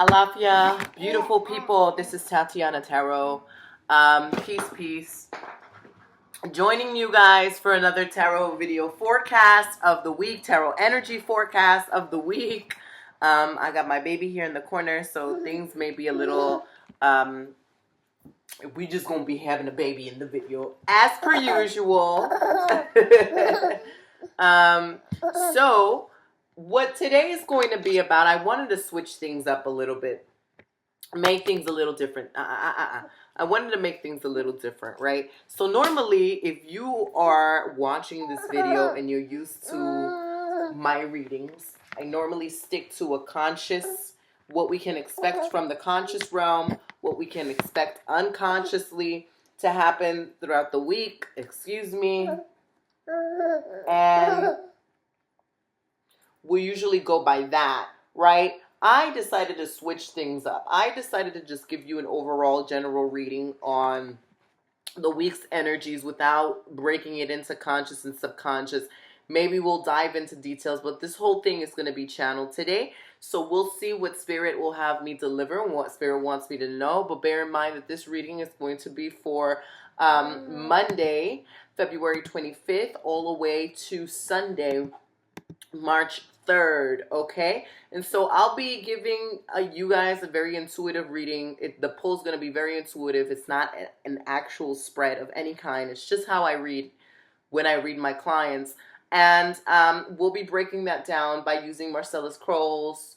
Alafia, beautiful people. This is Tatianna Tarot. Peace, peace. Joining you guys for another tarot video forecast of the week, tarot energy forecast of the week. I got my baby here in the corner, so things may be a little. We just gonna be having a baby in the video as per usual. So what today is going to be about, I wanted to switch things up a little bit, make things a little different. I wanted to make things a little different, right? So normally, if you are watching this video and you're used to my readings, I normally stick to a conscious, what we can expect from the conscious realm, what we can expect unconsciously to happen throughout the week, and we usually go by that, right? I decided to switch things up. I decided to just give you an overall general reading on the week's energies without breaking it into conscious and subconscious. Maybe we'll dive into details, but this whole thing is going to be channeled today. So we'll see what Spirit will have me deliver and what Spirit wants me to know. But bear in mind that this reading is going to be for Monday, February 25th, all the way to Sunday, March 3rd, okay? And so I'll be giving you guys a very intuitive reading. The pull is going to be very intuitive. It's not an actual spread of any kind. It's just how I read when I read my clients. And we'll be breaking that down by using Marcella's Crowell's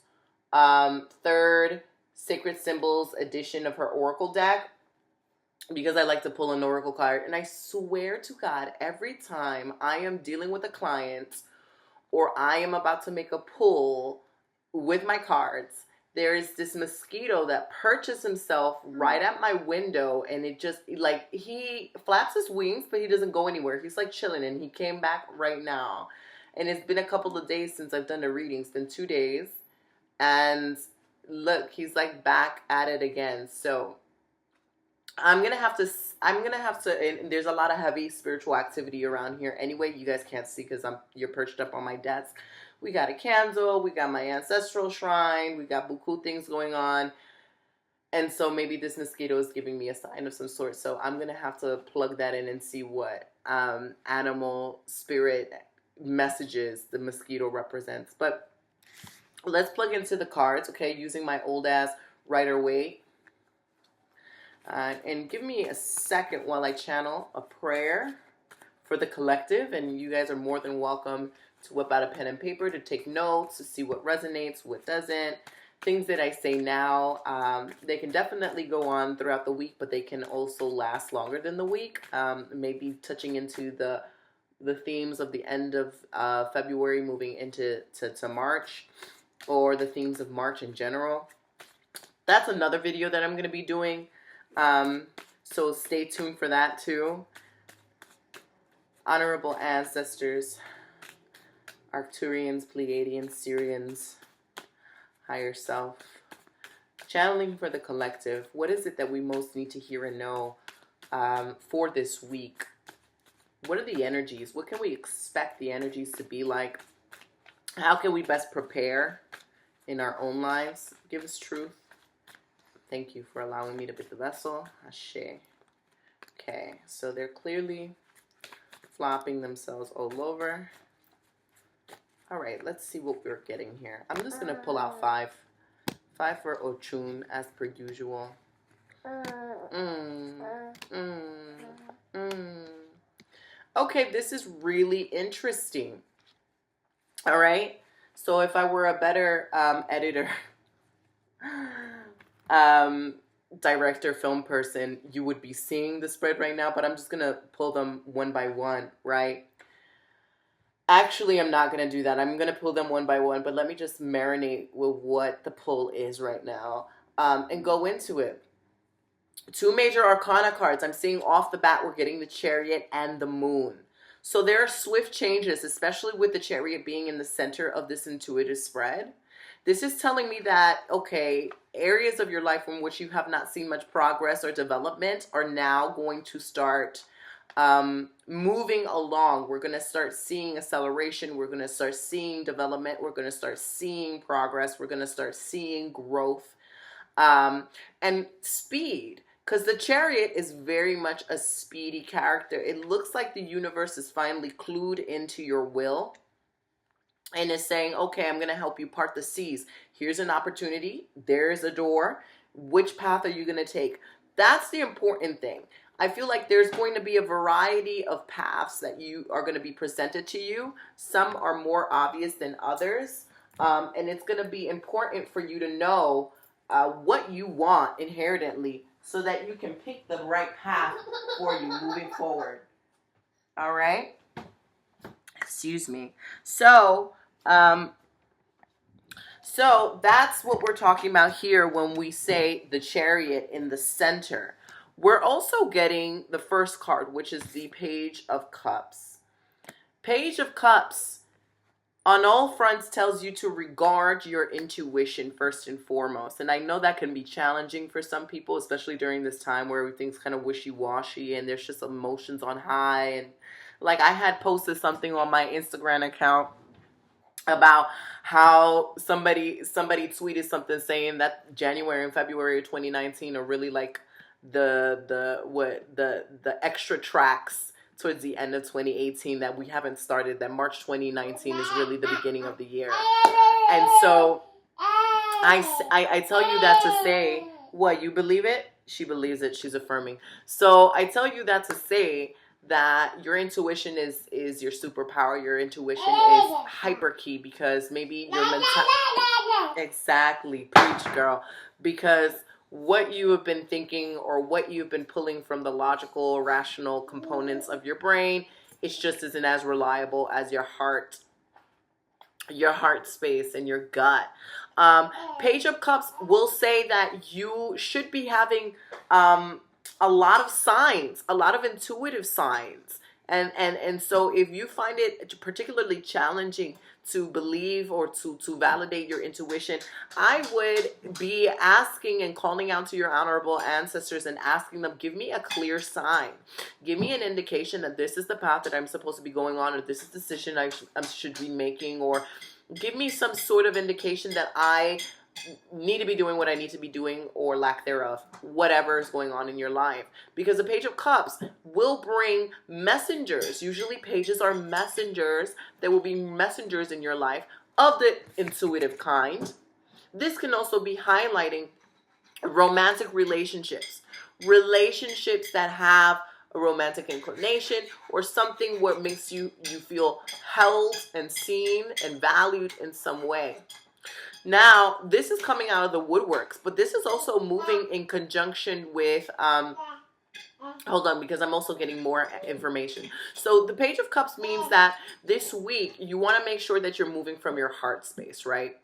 third Sacred Symbols edition of her Oracle deck, because I like to pull an Oracle card. And I swear to God, every time I am dealing with a client or I am about to make a pull with my cards, there is this mosquito that perches himself right at my window, and it just, like, he flaps his wings, but he doesn't go anywhere. He's like chilling, and he came back right now. And it's been a couple of days since I've done a reading. It's been 2 days. And look, he's like back at it again. So I'm going to have to, and there's a lot of heavy spiritual activity around here. Anyway, you guys can't see because you're perched up on my desk. We got a candle, we got my ancestral shrine, we got buku things going on. And so maybe this mosquito is giving me a sign of some sort. So I'm going to have to plug that in and see what animal spirit messages the mosquito represents. But let's plug into the cards, okay, using my old ass Rider-Waite. And give me a second while I channel a prayer for the collective. And you guys are more than welcome to whip out a pen and paper to take notes, to see what resonates, what doesn't. Things that I say now, they can definitely go on throughout the week, but they can also last longer than the week. Maybe touching into the themes of the end of February moving into to March, or the themes of March in general. That's another video that I'm going to be doing. So stay tuned for that too. Honorable ancestors, Arcturians, Pleiadians, Syrians, higher self, channeling for the collective. What is it that we most need to hear and know for this week? What are the energies? What can we expect the energies to be like? How can we best prepare in our own lives? Give us truth. Thank you for allowing me to be the vessel. Ashe. Okay, so they're clearly flopping themselves all over. All right, let's see what we're getting here. I'm just going to pull out 5. 5 for Ochun, as per usual. Okay, this is really interesting. All right, so if I were a better editor, director, film person, you would be seeing the spread right now, but I'm just gonna pull them one by one, right? Actually, I'm not gonna do that. I'm gonna pull them one by one, but let me just marinate with what the pull is right now, and go into it. 2 major arcana cards. I'm seeing off the bat, we're getting the Chariot and the Moon. So there are swift changes, especially with the Chariot being in the center of this intuitive spread. This is telling me that, okay, areas of your life from which you have not seen much progress or development are now going to start moving along. We're going to start seeing acceleration. We're going to start seeing development. We're going to start seeing progress. We're going to start seeing growth. And speed. Because the Chariot is very much a speedy character. It looks like the universe is finally clued into your will and is saying, okay, I'm going to help you part the seas. Here's an opportunity. There's a door. Which path are you going to take? That's the important thing. I feel like there's going to be a variety of paths that you are going to be presented to you. Some are more obvious than others. And it's going to be important for you to know what you want inherently so that you can pick the right path for you moving forward. All right? Excuse me. So that's what we're talking about here when we say the Chariot in the center. We're also getting the first card, which is the Page of Cups. Page of Cups on all fronts tells you to regard your intuition first and foremost. And I know that can be challenging for some people, especially during this time where everything's kind of wishy-washy and there's just emotions on high. And like I had posted something on my Instagram account about how somebody tweeted something saying that January and February of 2019 are really like the extra tracks towards the end of 2018 that we haven't started, that March 2019 is really the beginning of the year. And so I tell you that to say, what, you believe it? She believes it. She's affirming. So I tell you that to say that your intuition is your superpower. Your intuition is hyper key because maybe your exactly, preach, girl. Because what you have been thinking or what you've been pulling from the logical, rational components of your brain, it's just isn't as reliable as your heart space and your gut. Page of Cups will say that you should be having a lot of signs, a lot of intuitive signs. And so if you find it particularly challenging to believe or to validate your intuition, I would be asking and calling out to your honorable ancestors and asking them, give me a clear sign. Give me an indication that this is the path that I'm supposed to be going on, or this is the decision I should be making, or give me some sort of indication that I need to be doing what I need to be doing, or lack thereof, whatever is going on in your life. Because the Page of Cups will bring messengers. Usually pages are messengers. There will be messengers in your life of the intuitive kind. This can also be highlighting romantic relationships. Relationships that have a romantic inclination or something what makes you feel held and seen and valued in some way. Now, this is coming out of the woodworks, but this is also moving in conjunction with, hold on, because I'm also getting more information. So the Page of Cups means that this week, you want to make sure that you're moving from your heart space, right?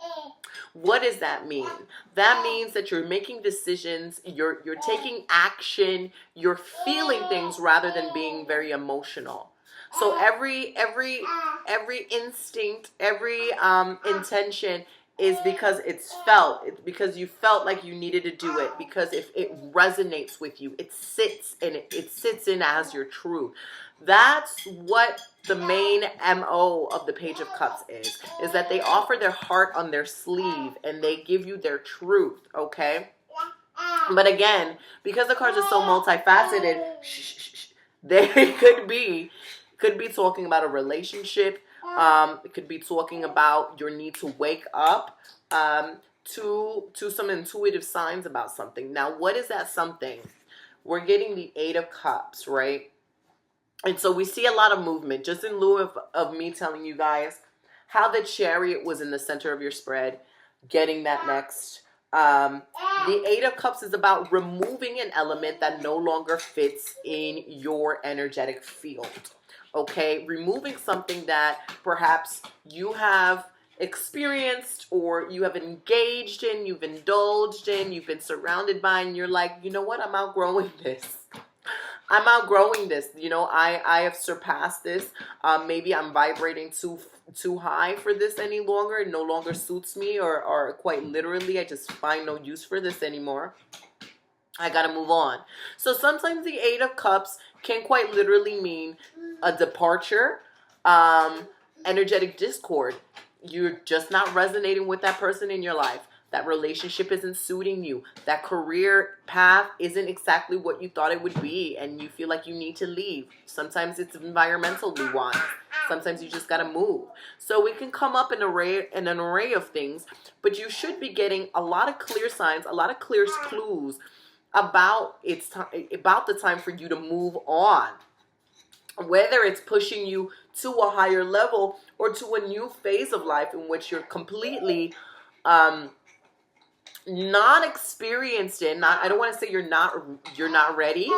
What does that mean? That means that you're making decisions, you're taking action, you're feeling things rather than being very emotional. So every instinct, every intention is because it's felt. It's because you felt like you needed to do it. Because if it resonates with you, it sits in as your truth. That's what the main MO of the Page of Cups is that they offer their heart on their sleeve and they give you their truth, okay? But again, because the cards are so multifaceted, they could be talking about a relationship. It could be talking about your need to wake up to some intuitive signs about something. Now, what is that something? We're getting the Eight of Cups, right? And so we see a lot of movement. Just in lieu of me telling you guys how the Chariot was in the center of your spread, getting that next. The Eight of Cups is about removing an element that no longer fits in your energetic field. Okay, removing something that perhaps you have experienced or you have engaged in, you've indulged in, you've been surrounded by, and you're like, you know what, I'm outgrowing this. I'm outgrowing this. You know, I have surpassed this. Maybe I'm vibrating too high for this any longer. It no longer suits me, or quite literally, I just find no use for this anymore. I gotta move on. So sometimes the Eight of Cups can quite literally mean a departure, energetic discord. You're just not resonating with that person in your life. That relationship isn't suiting you. That career path isn't exactly what you thought it would be, and you feel like you need to leave. Sometimes it's environmentally wise. Sometimes you just gotta move. So it can come up in an array of things, but you should be getting a lot of clear signs, a lot of clear clues about about the time for you to move on. Whether it's pushing you to a higher level or to a new phase of life in which you're completely not experienced in. I don't want to say you're not ready.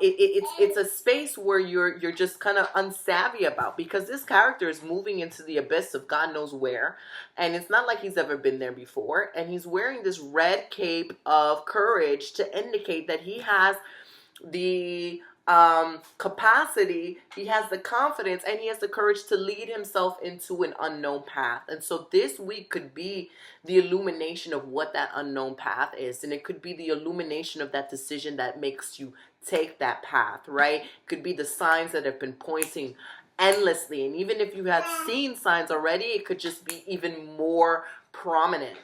It's a space where you're just kind of unsavvy about, because this character is moving into the abyss of God knows where, and it's not like he's ever been there before. And he's wearing this red cape of courage to indicate that he has the capacity, he has the confidence, and he has the courage to lead himself into an unknown path. And so this week could be the illumination of what that unknown path is, and it could be the illumination of that decision that makes you take that path, right? It could be the signs that have been pointing endlessly, and even if you had seen signs already, it could just be even more prominent.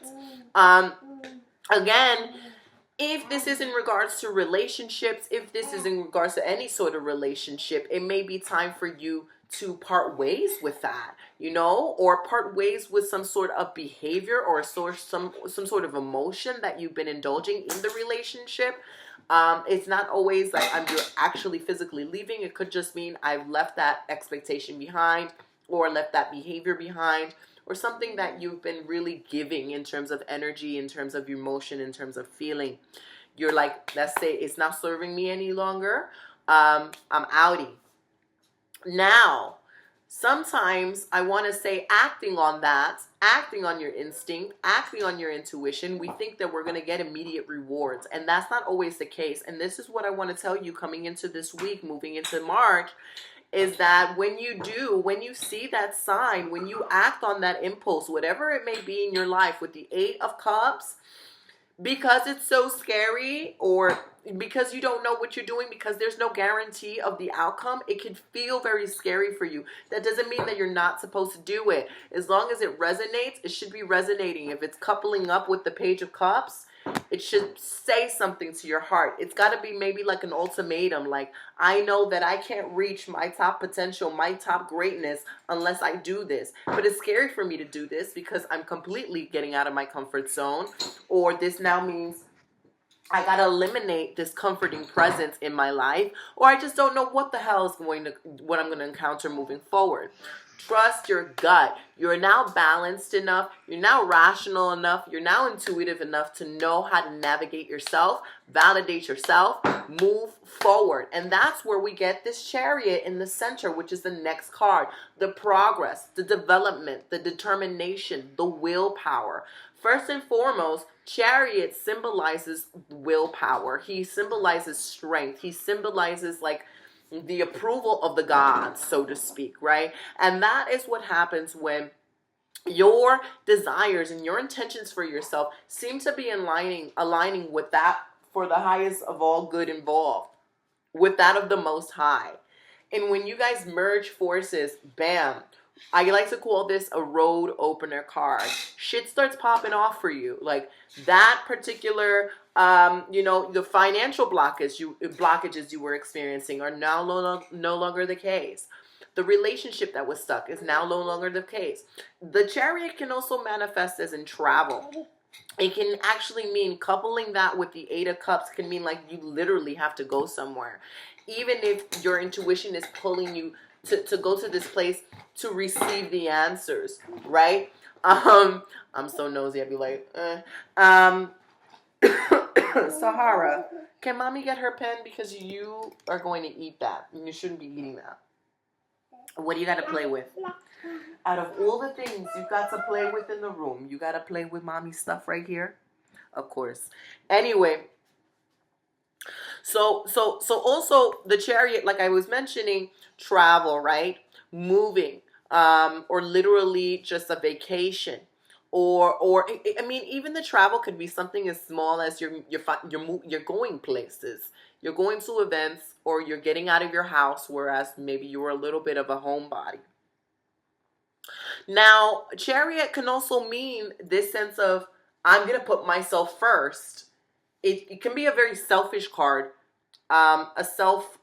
Again, if this is in regards to relationships, if this is in regards to any sort of relationship, it may be time for you to part ways with that, or part ways with some sort of behavior or some sort of emotion that you've been indulging in the relationship. It's not always like you're actually physically leaving. It could just mean I've left that expectation behind, or left that behavior behind, or something that you've been really giving in terms of energy, in terms of emotion, in terms of feeling. You're like, let's say it's not serving me any longer. I'm outie. Now, sometimes I want to say acting on that, acting on your instinct, acting on your intuition, we think that we're going to get immediate rewards. And that's not always the case. And this is what I want to tell you coming into this week, moving into March, is that when you see that sign, when you act on that impulse, whatever it may be in your life, with the 8 of Cups, because it's so scary, or because you don't know what you're doing, because there's no guarantee of the outcome, it can feel very scary for you. That doesn't mean that you're not supposed to do it. As long as it resonates, it should be resonating. If it's coupling up with the Page of Cups, it should say something to your heart. It's got to be maybe like an ultimatum, like, I know that I can't reach my top potential, my top greatness, unless I do this. But it's scary for me to do this because I'm completely getting out of my comfort zone. Or this now means I got to eliminate this comforting presence in my life. Or I just don't know what the hell is what I'm going to encounter moving forward. Trust your gut. You're now balanced enough. You're now rational enough. You're now intuitive enough to know how to navigate yourself, validate yourself, move forward. And that's where we get this Chariot in the center, which is the next card. The progress, the development, the determination, the willpower. First and foremost, Chariot symbolizes willpower. He symbolizes strength. He symbolizes like the approval of the gods, so to speak, right? And that is what happens when your desires and your intentions for yourself seem to be aligning with that for the highest of all good involved, with that of the Most High. And when you guys merge forces, bam, I like to call this a road opener card. Shit starts popping off for you. Like that particular, the financial blockages you were experiencing are now no longer the case. The relationship that was stuck is now no longer the case. The Chariot can also manifest as in travel. It can actually mean, coupling that with the 8 of Cups can mean like you literally have to go somewhere. Even if your intuition is pulling you to go to this place to receive the answers, right? I'm so nosy, I'd be like, Sahara, can mommy get her pen? Because you are going to eat that, and you shouldn't be eating that. What do you got to play with? Out of all the things you've got to play with in the room, you got to play with mommy's stuff right here? Of course. Anyway, so also the Chariot, like I was mentioning, travel, right? Moving, or literally just a vacation, or I mean, even the travel could be something as small as you're going places, you're going to events, or you're getting out of your house, whereas maybe you were a little bit of a homebody. Now, Chariot can also mean this sense of I'm going to put myself first. It can be a very selfish card, a self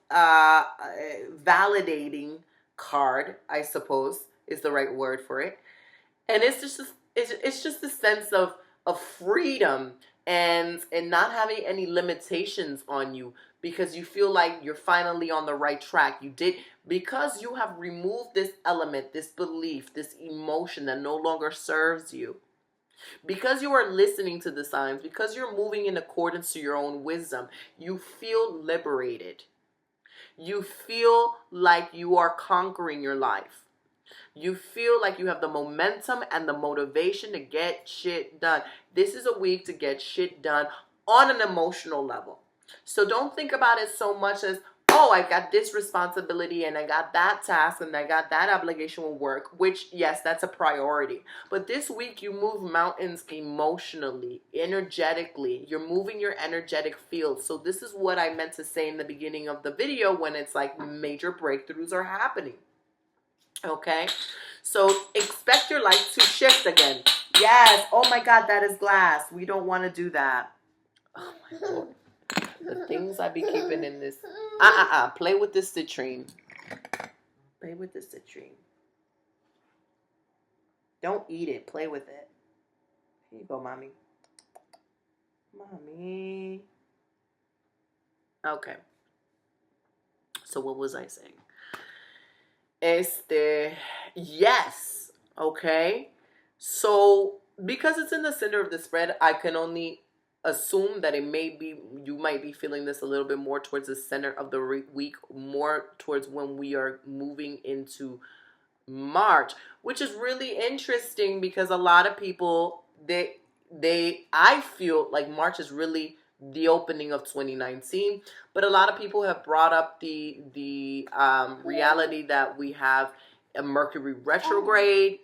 validating card, I suppose is the right word for it. And it's just a sense of freedom and not having any limitations on you, because you feel like you're finally on the right track. You did, because you have removed this element, this belief, this emotion that no longer serves you. Because you are listening to the signs, because you're moving in accordance to your own wisdom, you feel liberated. You feel like you are conquering your life. You feel like you have the momentum and the motivation to get shit done. This is a week to get shit done on an emotional level. So don't think about it so much as, oh, I got this responsibility and I got that task and I got that obligation with work, which, yes, that's a priority. But this week you move mountains emotionally, energetically. You're moving your energetic field. So this is what I meant to say in the beginning of the video when it's like major breakthroughs are happening. Okay, so expect your life to shift again. Yes. Oh my God, that is glass. We don't want to do that. Oh my Lord. The things I be keeping in this. Play with this citrine. Play with the citrine. Don't eat it. Play with it. Here you go, mommy. Mommy. Okay. So what was I saying? Yes, okay. So because it's in the center of the spread, I can only assume that you might be feeling this a little bit more towards the center of the week, more towards when we are moving into March, which is really interesting because a lot of people, I feel like March is really the opening of 2019, but a lot of people have brought up the reality that we have a Mercury retrograde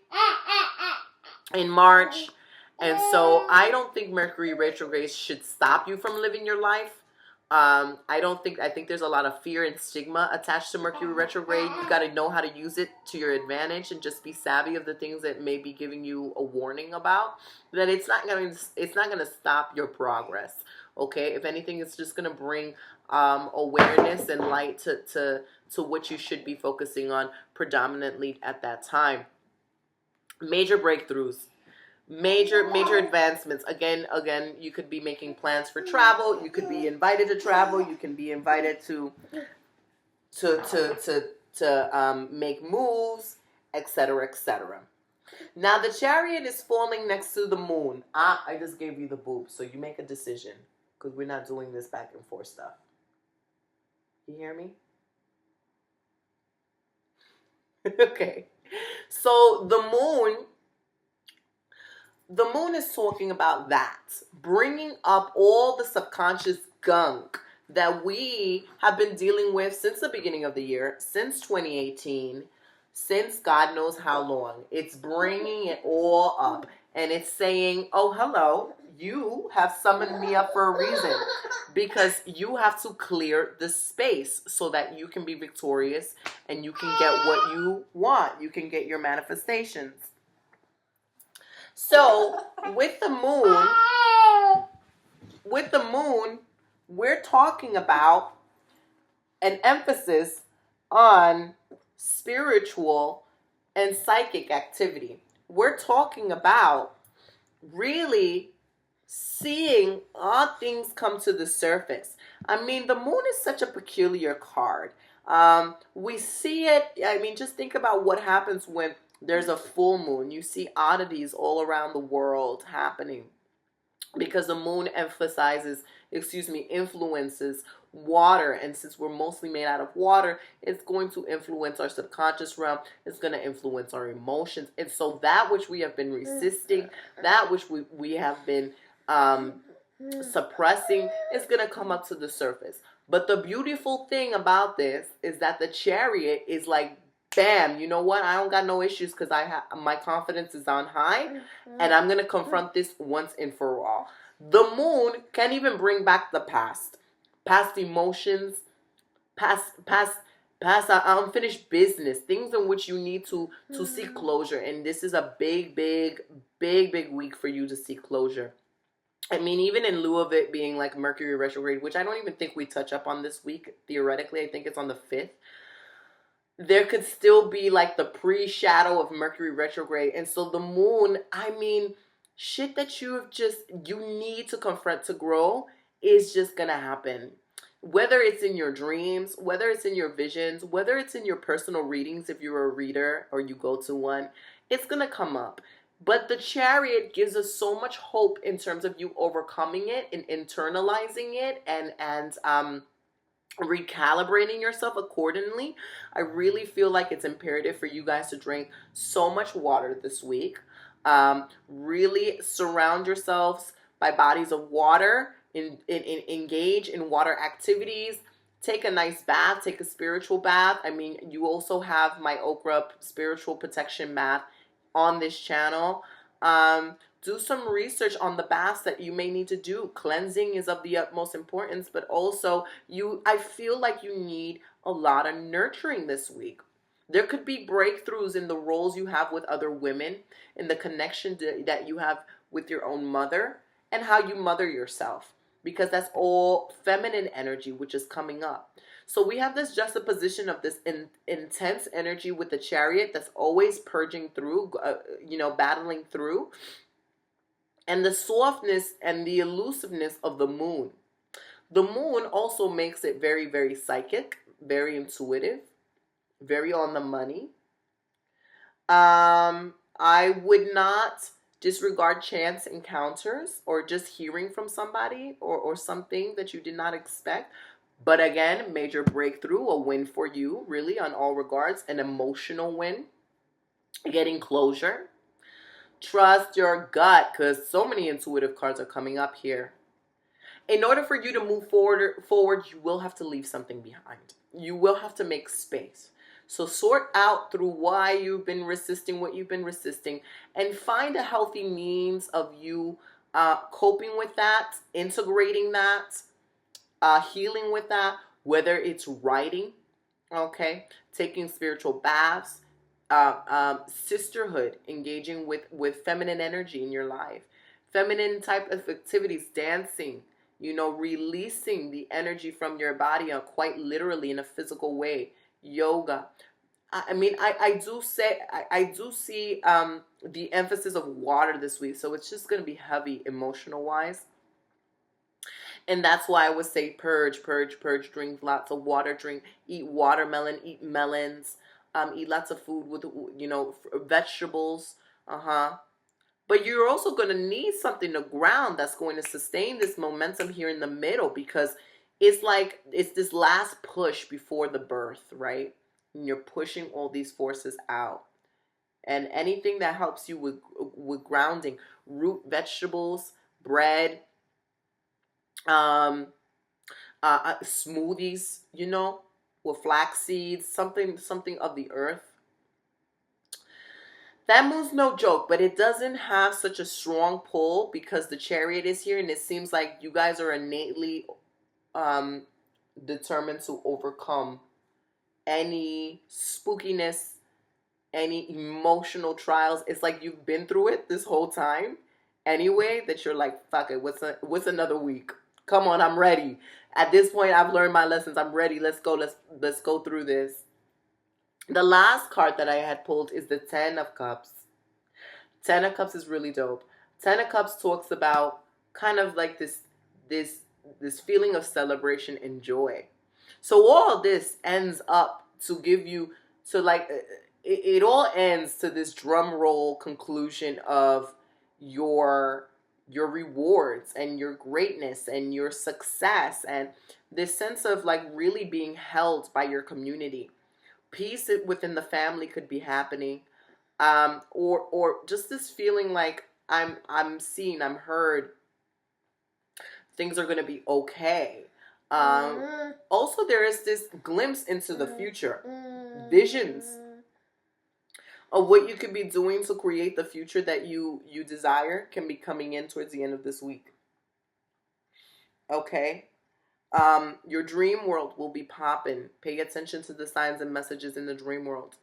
in March, and so I don't think Mercury retrograde should stop you from living your life. I think there's a lot of fear and stigma attached to Mercury retrograde. You got to know how to use it to your advantage and just be savvy of the things that may be giving you a warning about. That it's not going to stop your progress. Okay, if anything, it's just going to bring awareness and light to what you should be focusing on predominantly at that time. Major breakthroughs. Major advancements. Again, you could be making plans for travel. You could be invited to travel. You can be invited to make moves, etc., etc. Now the Chariot is falling next to the moon. I just gave you the boob, so you make a decision because we're not doing this back and forth stuff. You hear me? Okay. So the moon is talking about that, bringing up all the subconscious gunk that we have been dealing with since the beginning of the year, since 2018, since God knows how long. It's bringing it all up, and it's saying, oh, hello, you have summoned me up for a reason, because you have to clear the space so that you can be victorious and you can get what you want. You can get your manifestations. So with the moon, we're talking about an emphasis on spiritual and psychic activity. We're talking about really seeing all things come to the surface. I mean, the moon is such a peculiar card. We see it, I mean, just think about what happens when there's a full moon. You see oddities all around the world happening because the moon influences water. And since we're mostly made out of water, it's going to influence our subconscious realm. It's going to influence our emotions. And so that which we have been resisting, that which we have been suppressing, is going to come up to the surface. But the beautiful thing about this is that the Chariot is like, bam, you know what? I don't got no issues because my confidence is on high, and I'm going to confront this once and for all. The moon can even bring back the past emotions, past unfinished business, things in which you need to seek closure. And this is a big week for you to seek closure. I mean, even in lieu of it being like Mercury retrograde, which I don't even think we touch up on this week, theoretically, I think it's on the 5th. There could still be like the pre-shadow of Mercury retrograde. And so the moon, I mean, shit that you need to confront to grow is just gonna happen. Whether it's in your dreams, whether it's in your visions, whether it's in your personal readings, if you're a reader or you go to one, it's gonna come up. But the Chariot gives us so much hope in terms of you overcoming it and internalizing it and recalibrating yourself accordingly. I really feel like it's imperative for you guys to drink so much water this week. Really surround yourselves by bodies of water. Engage in water activities. Take a nice bath. Take a spiritual bath. I mean, you also have my Okra spiritual protection bath on this channel. Do some research on the baths that you may need to do. Cleansing is of the utmost importance, but also I feel like you need a lot of nurturing this week. There could be breakthroughs in the roles you have with other women, in the connection that you have with your own mother, and how you mother yourself, because that's all feminine energy which is coming up. So we have this juxtaposition of this intense energy with the Chariot that's always purging through, battling through, and the softness and the elusiveness of the moon. The moon also makes it very, very psychic, very intuitive, very on the money. I would not disregard chance encounters or just hearing from somebody or something that you did not expect. But again, major breakthrough, a win for you, really, on all regards, an emotional win, getting closure. Trust your gut, because so many intuitive cards are coming up here. In order for you to move forward, you will have to leave something behind. You will have to make space. So sort out through why you've been resisting what you've been resisting, and find a healthy means of you coping with that, integrating that, healing with that, whether it's writing, okay, taking spiritual baths, sisterhood, engaging with feminine energy in your life, feminine type of activities, dancing, releasing the energy from your body, quite literally in a physical way, yoga. I mean, I do see the emphasis of water this week, so it's just going to be heavy emotional wise. And that's why I would say purge, drink lots of water, eat watermelon, eat melons, eat lots of food with, vegetables. But you're also going to need something to ground that's going to sustain this momentum here in the middle, because it's this last push before the birth, right? And you're pushing all these forces out. And anything that helps you with grounding, root vegetables, bread, smoothies, with flax seeds, something of the earth. That moon's no joke, but it doesn't have such a strong pull because the Chariot is here, and it seems like you guys are innately determined to overcome any spookiness, any emotional trials. It's like you've been through it this whole time anyway, that you're like, fuck it, what's another week? Come on, I'm ready. At this point, I've learned my lessons. I'm ready. Let's go through this. The last card that I had pulled is the Ten of Cups. Ten of Cups is really dope. Ten of Cups talks about kind of like this feeling of celebration and joy. So all this ends up to give you, it all ends to this drum roll conclusion of your rewards and your greatness and your success, and this sense of like really being held by your community. Peace within the family could be happening, or just this feeling like I'm seen, I'm heard. Things are going to be okay. Also, there is this glimpse into the future, visions of what you could be doing to create the future that you desire can be coming in towards the end of this week. Okay. Your dream world will be popping. Pay attention to the signs and messages in the dream world.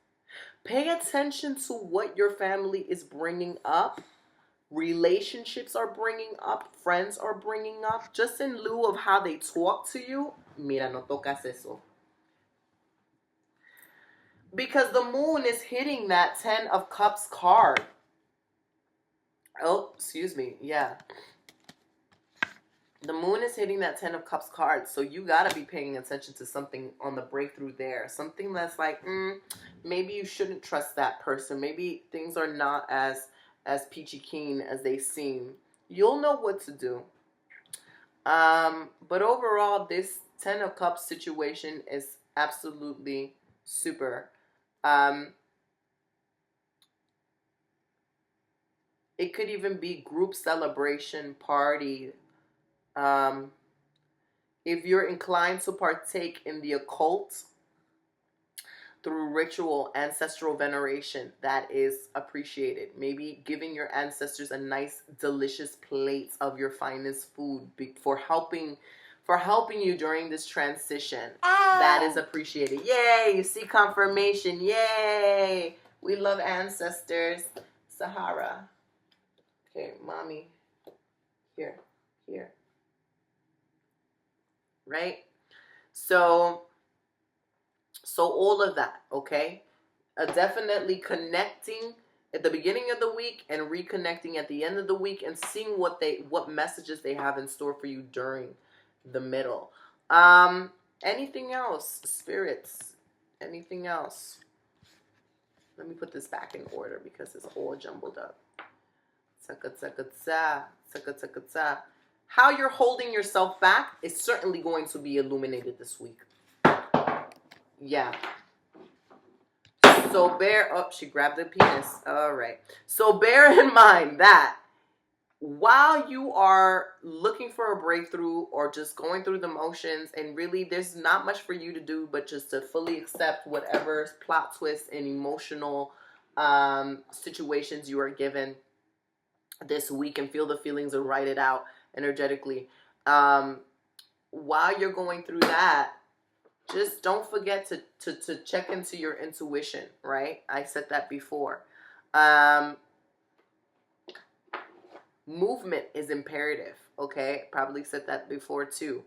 Pay attention to what your family is bringing up relationships are bringing up, friends are bringing up, just in lieu of how they talk to you. Mira, no tocas eso. Because the moon is hitting that 10 of Cups card. Oh, excuse me. Yeah. The moon is hitting that 10 of Cups card. So you got to be paying attention to something on the breakthrough there. Something that's like, maybe you shouldn't trust that person. Maybe things are not as peachy keen as they seem. You'll know what to do. But overall, this 10 of Cups situation is absolutely super. It could even be group celebration, party. If you're inclined to partake in the occult through ritual, ancestral veneration, that is appreciated. Maybe giving your ancestors a nice, delicious plate of your finest food for helping you during this transition. That is appreciated. Yay! You see confirmation. Yay! We love ancestors. Sahara. Okay, mommy. Here. Right? So all of that, okay? Definitely connecting at the beginning of the week and reconnecting at the end of the week and seeing what messages they have in store for you during the middle. Anything else, spirits? Anything else? Let me put this back in order because it's all jumbled up. How you're holding yourself back is certainly going to be illuminated this week. Yeah. So she grabbed the penis. All right. So bear in mind that while you are looking for a breakthrough or just going through the motions, and really there's not much for you to do but just to fully accept whatever plot twists and emotional situations you are given this week and feel the feelings and write it out energetically. While you're going through that, just don't forget to check into your intuition, right? I said that before. Movement is imperative, okay? Probably said that before too.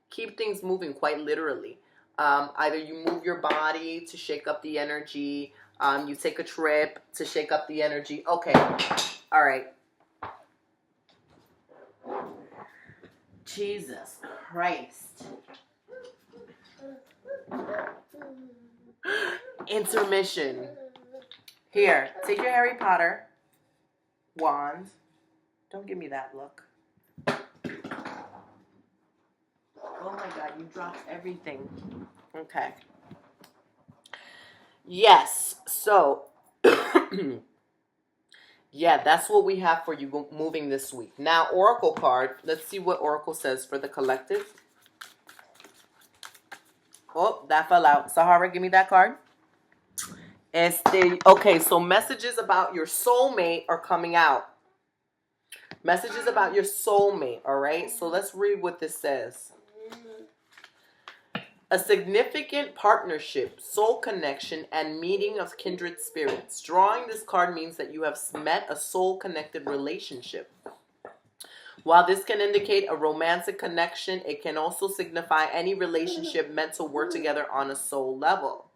Keep things moving quite literally. Either you move your body to shake up the energy, you take a trip to shake up the energy. Okay, all right. Jesus Christ. Intermission. Here, take your Harry Potter wand. Don't give me that look. Oh my God, you dropped everything. Okay. Yes, so yeah, that's what we have for you moving this week. Now, Oracle card. Let's see what Oracle says for the collective. Oh, that fell out. Sahara, give me that card. Okay, so messages about your soulmate are coming out. Messages about your soulmate, all right? So let's read what this says. A significant partnership, soul connection, and meeting of kindred spirits. Drawing this card means that you have met a soul-connected relationship. While this can indicate a romantic connection, it can also signify any relationship meant to work together on a soul level.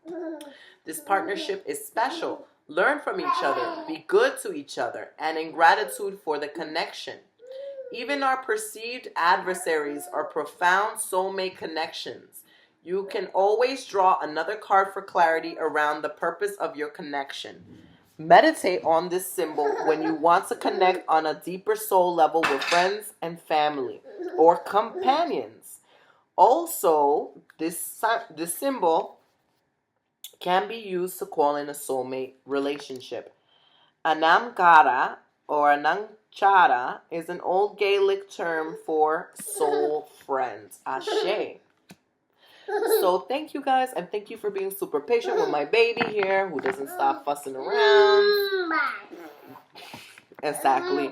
This partnership is special. Learn from each other, be good to each other, and in gratitude for the connection. Even our perceived adversaries are profound soulmate connections. You can always draw another card for clarity around the purpose of your connection. Meditate on this symbol when you want to connect on a deeper soul level with friends and family or companions. Also, this symbol can be used to call in a soulmate relationship. Anamkara or Anangchara is an old Gaelic term for soul friends. Ashe. So thank you guys, and thank you for being super patient with my baby here who doesn't stop fussing around. Exactly.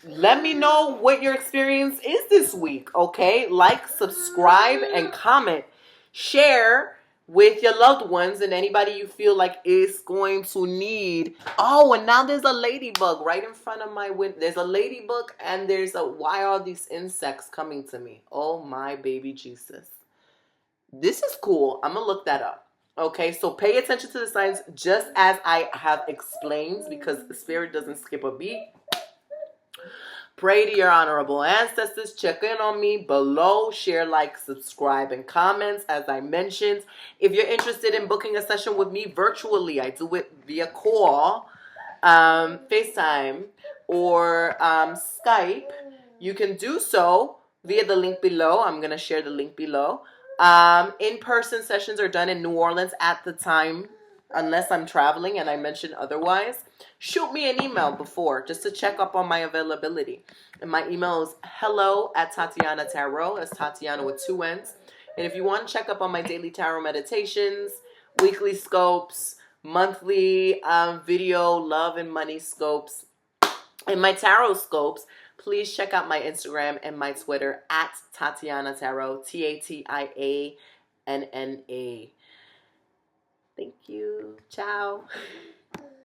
Let me know what your experience is this week, okay? Like, subscribe, and comment. Share with your loved ones and anybody you feel like is going to need. Oh, and now there's a ladybug right in front of my window. There's a ladybug and there's a, why are these insects coming to me? Oh my baby Jesus. This is cool. I'm going to look that up. Okay, so pay attention to the signs just as I have explained, because the spirit doesn't skip a beat. Pray to your honorable ancestors. Check in on me below. Share, like, subscribe, and comments. As I mentioned, if you're interested in booking a session with me virtually, I do it via call, FaceTime, or Skype. You can do so via the link below. I'm going to share the link below. In-person sessions are done in New Orleans at the time, unless I'm traveling and I mention otherwise. Shoot me an email before just to check up on my availability. And my email is hello@Tatianna Tarot. That's Tatiana with 2 N's. And if you want to check up on my daily tarot meditations, weekly scopes, monthly video love and money scopes, and my tarot scopes, please check out my Instagram and my Twitter at Tatianna Tarot, Tatianna. Thank you. Ciao.